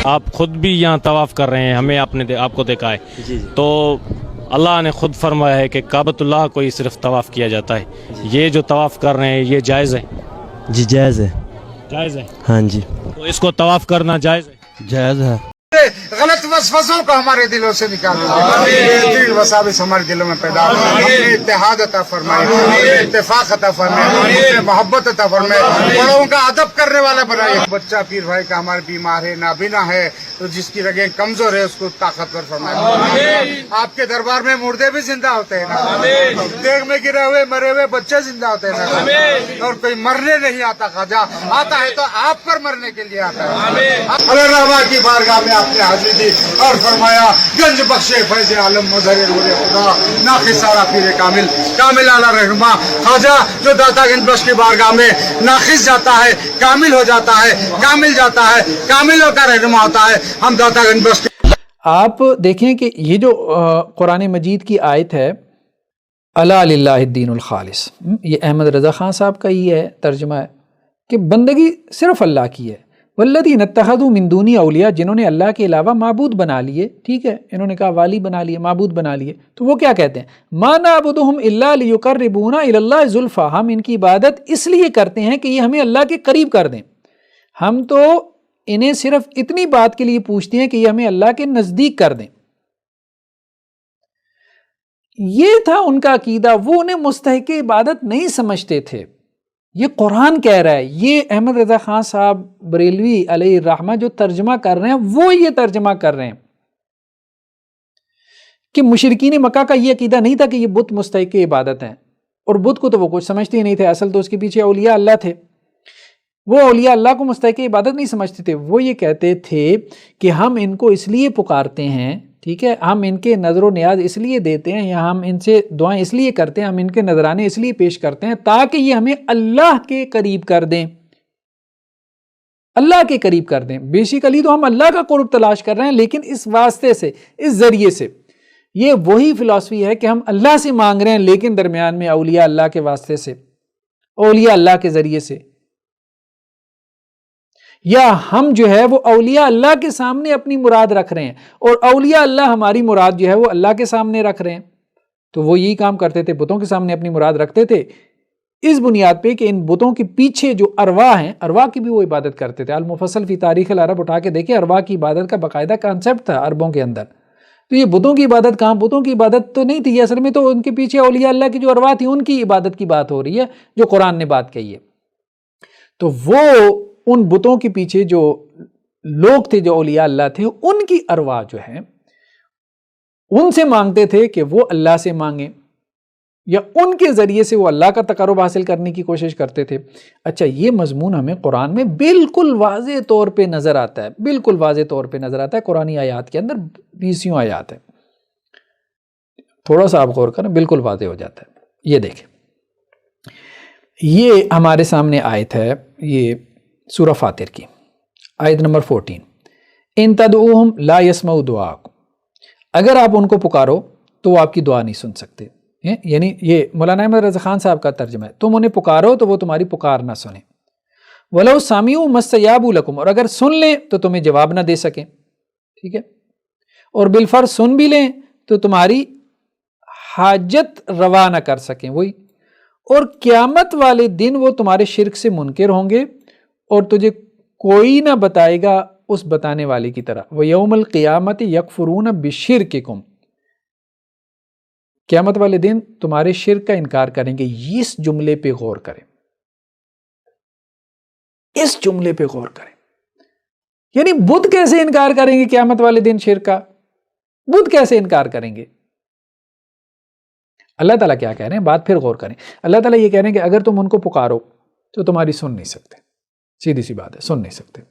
آپ خود بھی یہاں طواف کر رہے ہیں، ہمیں آپ کو دیکھا ہے جی تو اللہ نے خود فرمایا ہے کہ کعبۃ اللہ کو ہی صرف طواف کیا جاتا ہے. یہ جو طواف کر رہے ہیں یہ جائز ہے؟ جی جائز ہے. جائز ہے. ہاں جی تو اس کو طواف کرنا جائز ہے؟ جائز ہے. غلط وسوسوں کو ہمارے دلوں سے نکال بہترین وساوس ہمارے دلوں میں پیدا ہو، اپنے اتحاد عطا فرمائے، اپنے اتفاق عطا فرمائے، اپنے محبت عطا فرمائے، بڑوں کا ادب کرنے والا بنائے. بچہ پیر بھائی کا ہمارے بیمار ہے، نابینا ہے، تو جس کی رگیں کمزور ہے اس کو طاقتور فرمائے. آپ کے دربار میں مردے بھی زندہ ہوتے ہیں نا، دیگ میں گرے ہوئے مرے ہوئے بچے زندہ ہوتے ہیں نا، اور کوئی مرنے نہیں آتا خواجہ، آتا ہے تو آپ پر مرنے کے لیے آتا ہے. اللہ رحمٰ کی بارگاہ میں آپ نے حاضری دی اور فرمایا گنج بخشے فیض عالم مظہر نور خدا ناقص سارا پیر کامل کامل اعلیٰ رہنما خواجہ جو داتا گنج بخش کی بارگاہ میں ناقص جاتا ہے کامل ہو جاتا ہے، کامل جاتا ہے کامل ہو کر رہنما ہوتا ہے. ہم داتا گنج بخش آپ دیکھیں کہ یہ جو قرآن مجید کی آیت ہے الا للہ الدین الخالص، یہ احمد رضا خان صاحب کا ہی ہے ترجمہ ہے کہ بندگی صرف اللہ کی ہے. والذین اتخذوا من دونی اولیاء، جنہوں نے اللہ کے علاوہ معبود بنا لیے. ٹھیک ہے، انہوں نے کہا والی بنا لیے، معبود بنا لیے. تو وہ کیا کہتے ہیں؟ ما نعبدہم الا لیقربونا الی اللہ زلفیٰ، ہم ان کی عبادت اس لیے کرتے ہیں کہ یہ ہمیں اللہ کے قریب کر دیں. ہم تو انہیں صرف اتنی بات کے لیے پوچھتے ہیں کہ یہ ہمیں اللہ کے نزدیک کر دیں. یہ تھا ان کا عقیدہ، وہ انہیں مستحق عبادت نہیں سمجھتے تھے. یہ قرآن کہہ رہا ہے، یہ احمد رضا خان صاحب بریلوی علیہ الرحمہ جو ترجمہ کر رہے ہیں وہ یہ ترجمہ کر رہے ہیں کہ مشرکین مکہ کا یہ عقیدہ نہیں تھا کہ یہ بت مستحق عبادت ہیں، اور بت کو تو وہ کچھ سمجھتے ہی نہیں تھے، اصل تو اس کے پیچھے اولیاء اللہ تھے. وہ اولیاء اللہ کو مستحق عبادت نہیں سمجھتے تھے. وہ یہ کہتے تھے کہ ہم ان کو اس لیے پکارتے ہیں، ٹھیک ہے، ہم ان کے نظر و نیاز اس لیے دیتے ہیں یا ہم ان سے دعائیں اس لیے کرتے ہیں، ہم ان کے نذرانے اس لیے پیش کرتے ہیں تاکہ یہ ہمیں اللہ کے قریب کر دیں، اللہ کے قریب کر دیں. بیسیکلی تو ہم اللہ کا قرب تلاش کر رہے ہیں، لیکن اس واسطے سے، اس ذریعے سے. یہ وہی فلسفی ہے کہ ہم اللہ سے مانگ رہے ہیں لیکن درمیان میں اولیاء اللہ کے واسطے سے، اولیاء اللہ کے ذریعے سے، یا ہم جو ہے وہ اولیاء اللہ کے سامنے اپنی مراد رکھ رہے ہیں اور اولیاء اللہ ہماری مراد جو ہے وہ اللہ کے سامنے رکھ رہے ہیں. تو وہ یہی کام کرتے تھے، بتوں کے سامنے اپنی مراد رکھتے تھے اس بنیاد پہ کہ ان بتوں کے پیچھے جو ارواح ہیں، ارواح کی بھی وہ عبادت کرتے تھے. المفصل فی تاریخ العرب اٹھا کے دیکھیں، ارواح کی عبادت کا باقاعدہ کانسیپٹ تھا عربوں کے اندر. تو یہ بتوں کی عبادت کہاں؟ بتوں کی عبادت تو نہیں تھی، اصل میں تو ان کے پیچھے اولیاء اللہ کی جو ارواح تھی ان کی عبادت کی بات ہو رہی ہے جو قرآن نے بات کہی ہے. تو وہ ان بتوں کے پیچھے جو لوگ تھے جو اولیاء اللہ تھے، ان کی ارواح جو ہیں ان سے مانگتے تھے کہ وہ اللہ سے مانگیں یا ان کے ذریعے سے وہ اللہ کا تقرب حاصل کرنے کی کوشش کرتے تھے. اچھا، یہ مضمون ہمیں قرآن میں بالکل واضح طور پہ نظر آتا ہے، بالکل واضح طور پہ نظر آتا ہے قرآنی آیات کے اندر. 20 آیات ہیں، تھوڑا سا آپ غور کریں، بالکل واضح ہو جاتا ہے. یہ دیکھیں، یہ ہمارے سامنے آیت ہے، یہ سورہ فاطر کی آیت نمبر 14. ان تدعوہم لا یسمعوا دعاءکم، اگر آپ ان کو پکارو تو وہ آپ کی دعا نہیں سن سکتے. یعنی یہ مولانا احمد رضا خان صاحب کا ترجمہ ہے، تم انہیں پکارو تو وہ تمہاری پکار نہ سنیں. وَلَوْ سَمِعُوا مَا اسْتَجَابُوا لَكُمْ، اور اگر سن لیں تو تمہیں جواب نہ دے سکیں. ٹھیک ہے، اور بالفرض سن بھی لیں تو تمہاری حاجت روا نہ کر سکیں. وہی، اور قیامت والے دن وہ تمہارے شرک سے منکر ہوں گے اور تجھے کوئی نہ بتائے گا اس بتانے والے کی طرح. وَيَوْمَ الْقِيَامَةِ يَكْفُرُونَ بِشِرْكِكُمْ، قیامت والے دن تمہارے شرک کا انکار کریں گے. اس جملے پہ غور کریں، اس جملے پہ غور کریں. یعنی بدھ کیسے انکار کریں گے قیامت والے دن شرک کا؟ بدھ کیسے انکار کریں گے؟ اللہ تعالیٰ کیا کہہ رہے ہیں؟ بات پھر غور کریں. اللہ تعالیٰ یہ کہہ رہے ہیں کہ اگر تم ان کو پکارو تو تمہاری سن نہیں سکتے. سیدھی سی بات ہے، سن نہیں سکتے.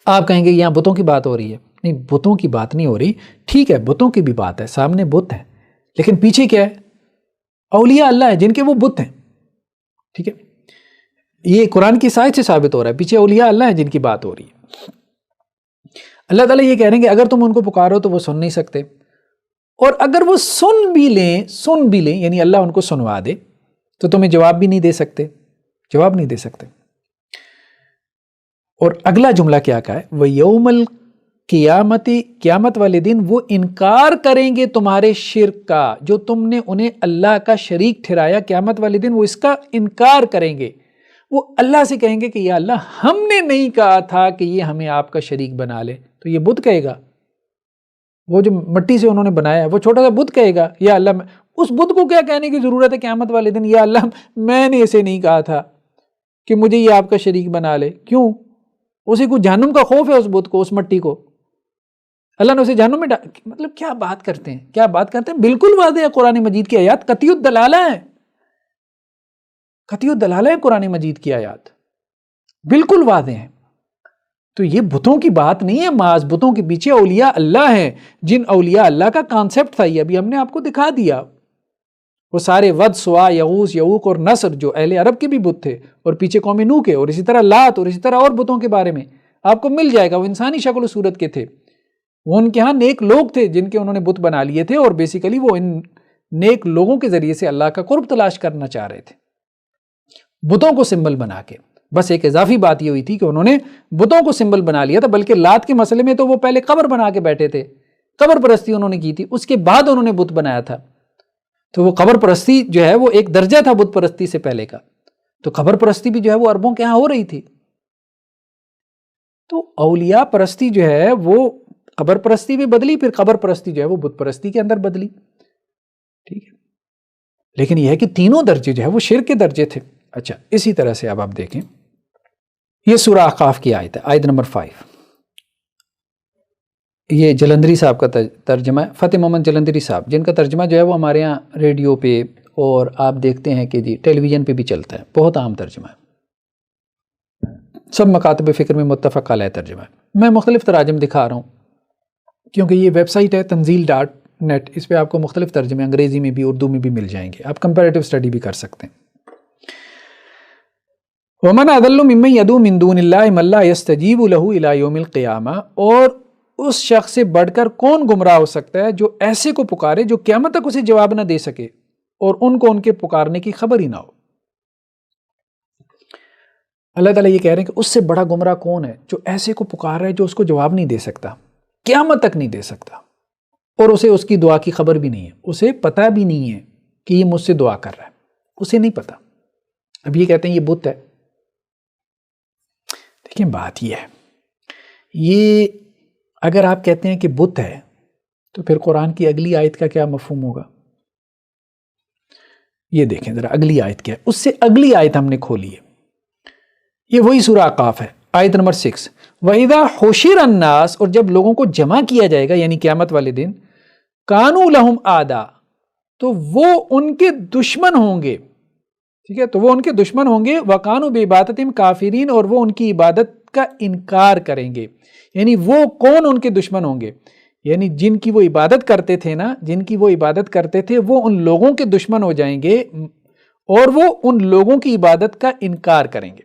آپ کہیں گے یہاں بتوں کی بات ہو رہی ہے. نہیں، بتوں کی بات نہیں ہو رہی. ٹھیک ہے، بتوں کی بھی بات ہے، سامنے بت ہیں، لیکن پیچھے کیا ہے؟ اولیاء اللہ ہیں جن کے وہ بت ہیں. ٹھیک ہے، یہ قرآن کی آیت سے ثابت ہو رہا ہے، پیچھے اولیاء اللہ ہیں جن کی بات ہو رہی ہے. اللہ تعالیٰ یہ کہہ رہے ہیں کہ اگر تم ان کو پکارو تو وہ سن نہیں سکتے، اور اگر وہ سن بھی لیں یعنی اللہ ان کو سنوا دے تو تمہیں جواب بھی نہیں دے سکتے، جواب نہیں دے سکتے. اور اگلا جملہ کیا کہا ہے؟ وَيَوْمَ الْقِيَامَةِ، قیامت والے دن وہ انکار کریں گے تمہارے شرک کا، جو تم نے انہیں اللہ کا شریک ٹھہرایا، قیامت والے دن وہ اس کا انکار کریں گے. وہ اللہ سے کہیں گے کہ یا اللہ ہم نے نہیں کہا تھا کہ یہ ہمیں آپ کا شریک بنا لے. تو یہ بت کہے گا، وہ جو مٹی سے انہوں نے بنایا ہے وہ چھوٹا سا بت کہے گا یا اللہ، اس بت کو کیا کہنے کی ضرورت ہے قیامت والے دن؟ یا اللہ میں نے اسے نہیں کہا تھا کہ مجھے یہ آپ کا شریک بنا لے. کیوں؟ اسی کو جہنم کا خوف ہے، اس بت کو، اس مٹی کو. اللہ نے اسے جہنم میں مطلب کیا بات کرتے ہیں، کیا بات کرتے ہیں. بالکل واضح ہے قرآن مجید کی آیات، قطعی الدلالہ ہے، قطعی الدلالہ ہے قرآن مجید کی آیات، بالکل واضح ہیں. تو یہ بتوں کی بات نہیں ہے معاذ، بتوں کے پیچھے اولیاء اللہ ہیں، جن اولیاء اللہ کا کانسیپٹ تھا یہ ابھی ہم نے آپ کو دکھا دیا. وہ سارے ود، سوا، یغوث، یعوق اور نصر جو اہل عرب کے بھی بت تھے، اور پیچھے قوم نوح کے، اور اسی طرح لات، اور اسی طرح اور بتوں کے بارے میں آپ کو مل جائے گا. وہ انسانی شکل و صورت کے تھے، وہ ان کے ہاں نیک لوگ تھے جن کے انہوں نے بت بنا لیے تھے، اور بیسیکلی وہ ان نیک لوگوں کے ذریعے سے اللہ کا قرب تلاش کرنا چاہ رہے تھے بتوں کو سمبل بنا کے. بس ایک اضافی بات یہ ہوئی تھی کہ انہوں نے بتوں کو سمبل بنا لیا تھا، بلکہ لات کے مسئلے میں تو وہ پہلے قبر بنا کے بیٹھے تھے، قبر پرستی انہوں نے کی تھی، اس کے بعد انہوں نے بت بنایا تھا. تو وہ قبر پرستی جو ہے وہ ایک درجہ تھا بت پرستی سے پہلے کا. تو قبر پرستی بھی جو ہے وہ عربوں کے ہاں ہو رہی تھی. تو اولیاء پرستی جو ہے وہ قبر پرستی بھی بدلی، پھر قبر پرستی جو ہے وہ بت پرستی کے اندر بدلی. ٹھیک ہے، لیکن یہ ہے کہ تینوں درجے جو ہے وہ شرک کے درجے تھے. اچھا، اسی طرح سے اب آپ دیکھیں، یہ سورہ احقاف کی آیت ہے، آیت نمبر 5. یہ جلندری صاحب کا ترجمہ ہے، فتح محمد جلندری صاحب، جن کا ترجمہ جو ہے وہ ہمارے ہاں ریڈیو پہ اور آپ دیکھتے ہیں کہ جی ٹیلی ویژن پہ بھی چلتا ہے، بہت عام ترجمہ ہے، سب مکاتب فکر میں متفق علیہ ترجمہ ہے. میں مختلف تراجم دکھا رہا ہوں کیونکہ یہ ویب سائٹ ہے تنزیل.net، اس پہ آپ کو مختلف ترجمے انگریزی میں بھی اردو میں بھی مل جائیں گے، آپ کمپیریٹیو اسٹڈی بھی کر سکتے ہیں. وَمَنْ أَضَلُّ مِمَّنْ يَدْعُو مِنْ دُونِ اللَّهِ مَنْ لَا يَسْتَجِيبُ لَهُ إِلَى يَوْمِ الْقِيَامَةِ، اور اس شخص سے بڑھ کر کون گمراہ ہو سکتا ہے جو ایسے کو پکارے جو قیامت تک اسے جواب نہ دے سکے اور ان کو ان کے پکارنے کی خبر ہی نہ ہو. اللہ تعالیٰ یہ کہہ رہے ہیں کہ اس سے بڑا گمراہ کون ہے جو ایسے کو پکار رہا ہے جو اس کو جواب نہیں دے سکتا، قیامت تک نہیں دے سکتا، اور اسے اس کی دعا کی خبر بھی نہیں ہے، اسے پتہ بھی نہیں ہے کہ یہ مجھ سے دعا کر رہا ہے، اسے نہیں پتا. اب یہ کہتے ہیں یہ بت ہے. دیکھیں بات یہ ہے، یہ اگر آپ کہتے ہیں کہ بت ہے تو پھر قرآن کی اگلی آیت کا کیا مفہوم ہوگا؟ یہ دیکھیں ذرا اگلی آیت کیا ہے، اس سے اگلی آیت ہم نے کھولی ہے، یہ وہی سورہ احقاف ہے، آیت نمبر 6. وَإِذَا حُشِرَ النَّاسُ، اور جب لوگوں کو جمع کیا جائے گا یعنی قیامت والے دن، كَانُوا لَهُمْ أَعْدَاءَ، تو وہ ان کے دشمن ہوں گے. ٹھیک ہے، تو وہ ان کے دشمن ہوں گے. وَقَانُوا بِعِبَادَتِهِمْ كَافِرِينَ، اور وہ ان کی عبادت کا انکار کریں گے. یعنی وہ کون ان کے دشمن ہوں گے؟ یعنی جن کی وہ عبادت کرتے تھے نا، جن کی وہ عبادت کرتے تھے وہ ان لوگوں کے دشمن ہو جائیں گے اور وہ ان لوگوں کی عبادت کا انکار کریں گے.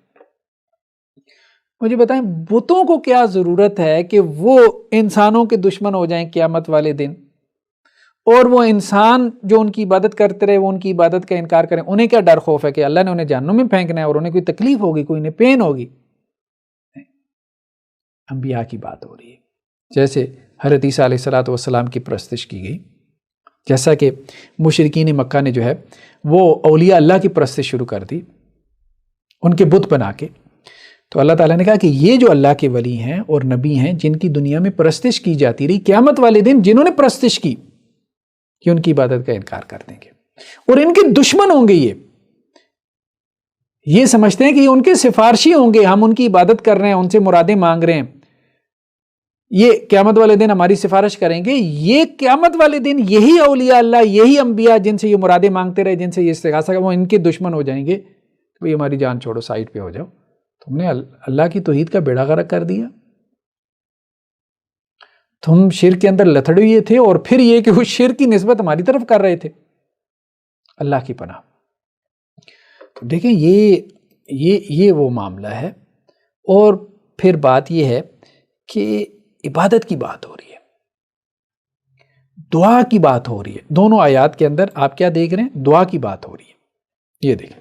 مجھے بتائیں بتوں کو کیا ضرورت ہے کہ وہ انسانوں کے دشمن ہو جائیں قیامت والے دن، اور وہ انسان جو ان کی عبادت کرتے رہے وہ ان کی عبادت کا انکار کریں؟ انہیں کیا ڈر خوف ہے کہ اللہ نے انہیں جہنم میں پھینکنا ہے اور انہیں کوئی تکلیف ہوگی، کوئی انہیں پین ہوگی؟ انبیاء کی بات ہو رہی ہے. جیسے حضرت عیسیٰ علیہ الصلوۃ والسلام کی پرستش کی گئی، جیسا کہ مشرکین مکہ نے جو ہے وہ اولیاء اللہ کی پرستش شروع کر دی ان کے بت بنا کے. تو اللہ تعالیٰ نے کہا کہ یہ جو اللہ کے ولی ہیں اور نبی ہیں جن کی دنیا میں پرستش کی جاتی رہی، قیامت والے دن جنہوں نے پرستش کی کہ ان کی عبادت کا انکار کر دیں گے اور ان کے دشمن ہوں گے. یہ سمجھتے ہیں کہ یہ ان کے سفارشی ہوں گے، ہم ان کی عبادت کر رہے ہیں، ان سے مرادیں مانگ رہے ہیں، یہ قیامت والے دن ہماری سفارش کریں گے. یہ قیامت والے دن یہی اولیاء اللہ، یہی انبیاء جن سے یہ مرادیں مانگتے رہے، جن سے یہ استغاثہ، وہ ان کے دشمن ہو جائیں گے. تو ہماری جان چھوڑو، سائٹ پہ ہو جاؤ، تم نے اللہ کی توحید کا بیڑا غرق کر دیا، تم شرک کے اندر لتھڑے ہوئے تھے، اور پھر یہ کہ وہ شرک کی نسبت ہماری طرف کر رہے تھے. اللہ کی پناہ. تو دیکھیں یہ وہ معاملہ ہے. اور پھر بات یہ ہے کہ عبادت کی بات ہو رہی ہے، دعا کی بات ہو رہی ہے. دونوں آیات کے اندر آپ کیا دیکھ رہے ہیں؟ دعا کی بات ہو رہی ہے. یہ دیکھیں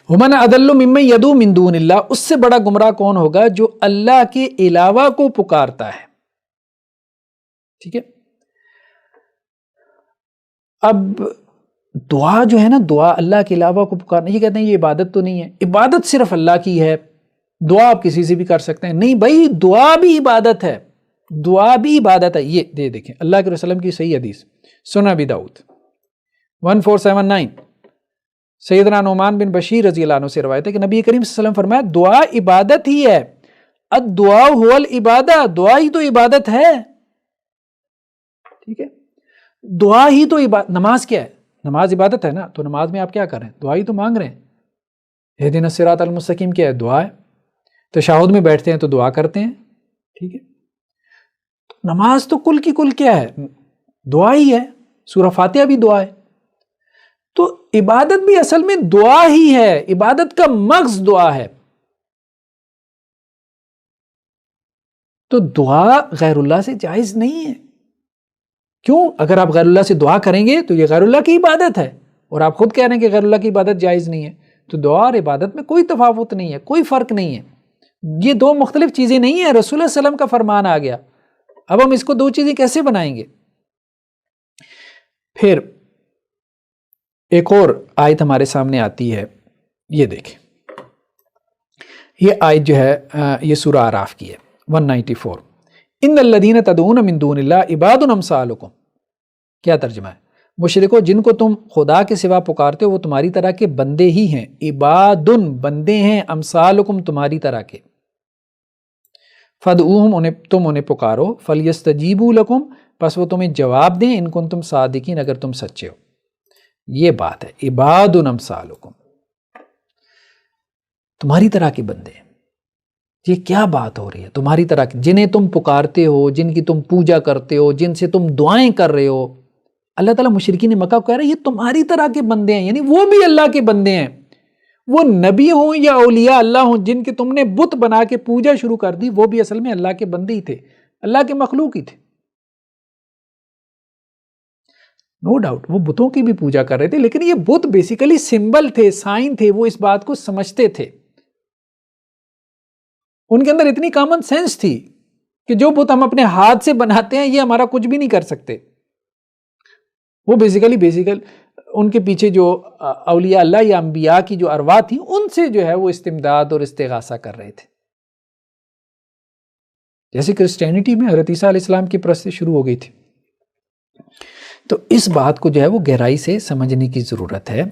ومن اضل ممن يدعو من دون اللہ، اس سے بڑا گمراہ کون ہوگا جو اللہ کے علاوہ کو پکارتا ہے. ٹھیک ہے. اب دعا جو ہے نا، دعا اللہ کے علاوہ کو پکارنا، یہ کہتے ہیں یہ عبادت تو نہیں ہے. عبادت صرف اللہ کی ہے، دعا آپ کسی سے بھی کر سکتے ہیں. نہیں بھائی، دعا بھی عبادت ہے، دعا بھی عبادت ہے. یہ دیکھیں اللہ کے رسول کی صحیح حدیث، سنن ابی داؤد 1479، سیدنا نعمان بن بشیر رضی اللہ عنہ سے روایت ہے کہ نبی کریم صلی اللہ علیہ وسلم فرمایا دعا عبادت ہی ہے. الدعاء هو العبادہ، دعا ہی تو عبادت ہے. ٹھیک ہے، دعا ہی تو عبادت. نماز کیا ہے؟ نماز عبادت ہے نا، تو نماز میں آپ کیا کر رہے ہیں؟ دعا ہی تو مانگ رہے ہیں. اہدنا الصراط المستقیم کیا ہے؟ دعا ہے. تشہد میں بیٹھتے ہیں تو دعا کرتے ہیں. ٹھیک ہے، نماز تو کل کی کل کیا ہے؟ دعا ہی ہے. سورہ فاتحہ بھی دعا ہے. تو عبادت بھی اصل میں دعا ہی ہے، عبادت کا مغز دعا ہے. تو دعا غیر اللہ سے جائز نہیں ہے. کیوں؟ اگر آپ غیر اللہ سے دعا کریں گے تو یہ غیر اللہ کی عبادت ہے، اور آپ خود کہہ رہے ہیں کہ غیر اللہ کی عبادت جائز نہیں ہے. تو دعا اور عبادت میں کوئی تفاوت نہیں ہے، کوئی فرق نہیں ہے. یہ دو مختلف چیزیں نہیں ہیں. رسول اللہ صلی اللہ علیہ وسلم کا فرمان آ گیا، اب ہم اس کو دو چیزیں کیسے بنائیں گے؟ پھر ایک اور آیت ہمارے سامنے آتی ہے، یہ دیکھیں. یہ آیت جو ہے یہ سورہ اعراف کی ہے 194. ان الذین تدعون من دون اللہ عباد امثالکم. کیا ترجمہ ہے؟ مشرکو، جن کو تم خدا کے سوا پکارتے ہو وہ تمہاری طرح کے بندے ہی ہیں. عباد، بندے ہیں، امثالکم، تمہاری طرح کے. فدعوہم، تم انہیں پکارو. فلیستجیبوا لکم، پس وہ تمہیں جواب دیں. ان کنتم صادقین، اگر تم سچے ہو. یہ بات ہے، عباد امثالکم، تمہاری طرح کے بندے ہیں. یہ کیا بات ہو رہی ہے؟ تمہاری طرح کے، جنہیں تم پکارتے ہو، جن کی تم پوجا کرتے ہو، جن سے تم دعائیں کر رہے ہو. اللہ تعالیٰ مشرکین مکہ کو کہہ رہا ہے یہ تمہاری طرح کے بندے ہیں، یعنی وہ بھی اللہ کے بندے ہیں. وہ نبی ہوں یا اولیاء اللہ ہوں، جن کے تم نے بت بنا کے پوجا شروع کر دی، وہ بھی اصل میں اللہ کے بندے ہی تھے، اللہ کے مخلوق ہی تھے. نو ڈاؤٹ وہ بتوں کی بھی پوجا کر رہے تھے، لیکن یہ بت بیسیکلی سمبل تھے، سائن تھے. وہ اس بات کو سمجھتے تھے، ان کے اندر اتنی کامن سینس تھی کہ جو بت ہم اپنے ہاتھ سے بناتے ہیں یہ ہمارا کچھ بھی نہیں کر سکتے. وہ بیسیکل ان کے پیچھے جو اولیاء اللہ یا انبیاء کی جو ارواح تھی، ان سے جو ہے وہ استمداد اور استغاثہ کر رہے تھے. جیسے کرسچینٹی میں حضرت عیسیٰ علیہ السلام کی پرست شروع ہو گئی تھی. تو اس بات کو جو ہے وہ گہرائی سے سمجھنے کی ضرورت ہے.